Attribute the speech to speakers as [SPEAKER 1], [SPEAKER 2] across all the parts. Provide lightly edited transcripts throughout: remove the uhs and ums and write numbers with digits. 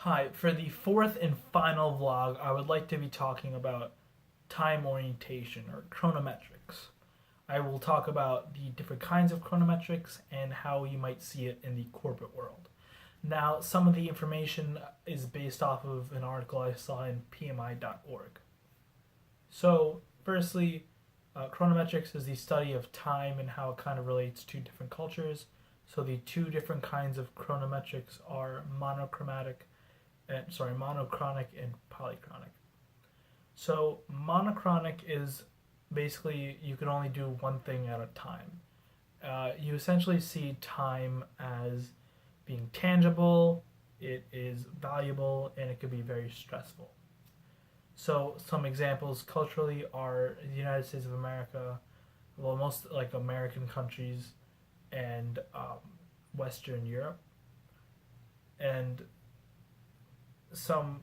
[SPEAKER 1] Hi, for the fourth and final vlog, I would like to be talking about time orientation or chronometrics. I will talk about the different kinds of chronometrics and how you might see it in the corporate world. Now, some of the information is based off of an article I saw in PMI.org. So, firstly, chronometrics is the study of time and how it kind of relates to different cultures. So, the two different kinds of chronometrics are monochronic and polychronic. So monochronic is basically you can only do one thing at a time. You essentially see time as being tangible, it is valuable, and it can be very stressful. So some examples culturally are the United States of America, well, most like American countries and Western Europe, and some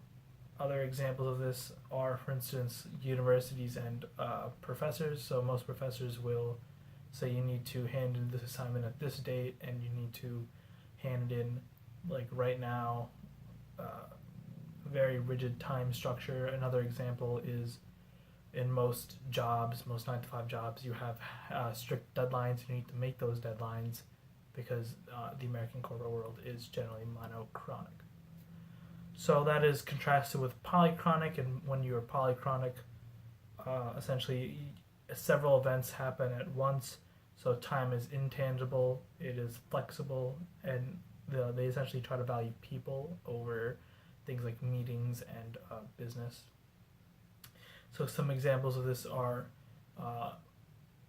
[SPEAKER 1] other examples of this are, for instance, universities and professors. So most professors will say you need to hand in this assignment at this date, and you need to hand it in like right now. Very rigid time structure. Another example is in most jobs, most 9 to 5 jobs, you have strict deadlines. You need to make those deadlines because the American corporate world is generally monochronic. So that is contrasted with polychronic, and when you are polychronic, essentially several events happen at once. So time is intangible, it is flexible, and they essentially try to value people over things like meetings and business. So some examples of this are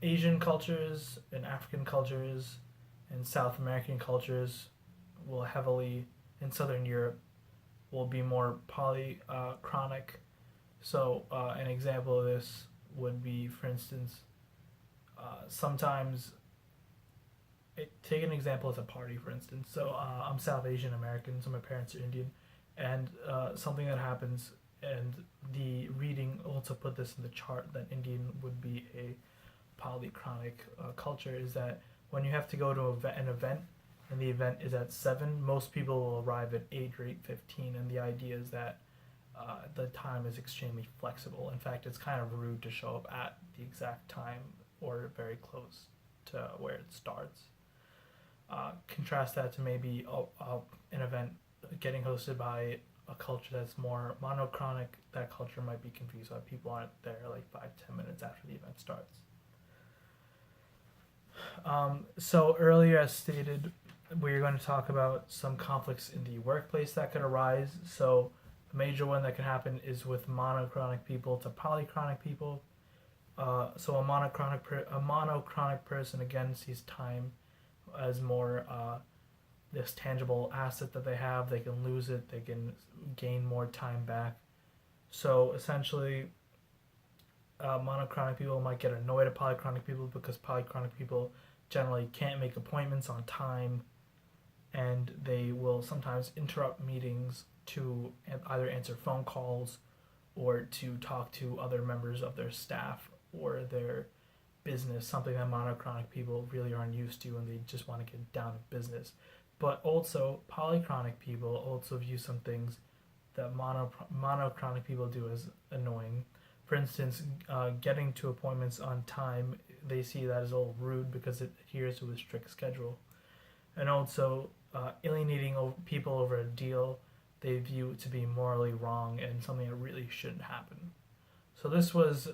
[SPEAKER 1] Asian cultures and African cultures and South American cultures will heavily, in Southern Europe, will be more polychronic. So an example of this would be, for instance, sometimes take an example as a party, for instance. So I'm South Asian American, so my parents are Indian, and something that happens, and the reading also put this in the chart that Indian would be a polychronic culture, is that when you have to go to an event and the event is at 7, most people will arrive at 8 or 8:15, and the idea is that the time is extremely flexible. In fact, it's kind of rude to show up at the exact time or very close to where it starts. Contrast that to maybe an event getting hosted by a culture that's more monochronic. That culture might be confused why people aren't there like 5-10 minutes after the event starts. So earlier, as stated, we're going to talk about some conflicts in the workplace that could arise. So a major one that can happen is with monochronic people to polychronic people. So a monochronic person again sees time as more this tangible asset that they have. They can lose it. They can gain more time back. So essentially, monochronic people might get annoyed at polychronic people because polychronic people generally can't make appointments on time, and they will sometimes interrupt meetings to either answer phone calls or to talk to other members of their staff or their business, something that monochronic people really aren't used to, and they just want to get down to business. But also, polychronic people also view some things that monochronic people do as annoying. For instance, getting to appointments on time, they see that as a little rude because it adheres to a strict schedule. And also, alienating people over a deal, they view to be morally wrong and something that really shouldn't happen. So this was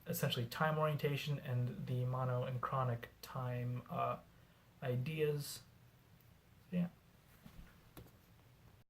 [SPEAKER 1] essentially time orientation and the mono and chronic time ideas. Yeah.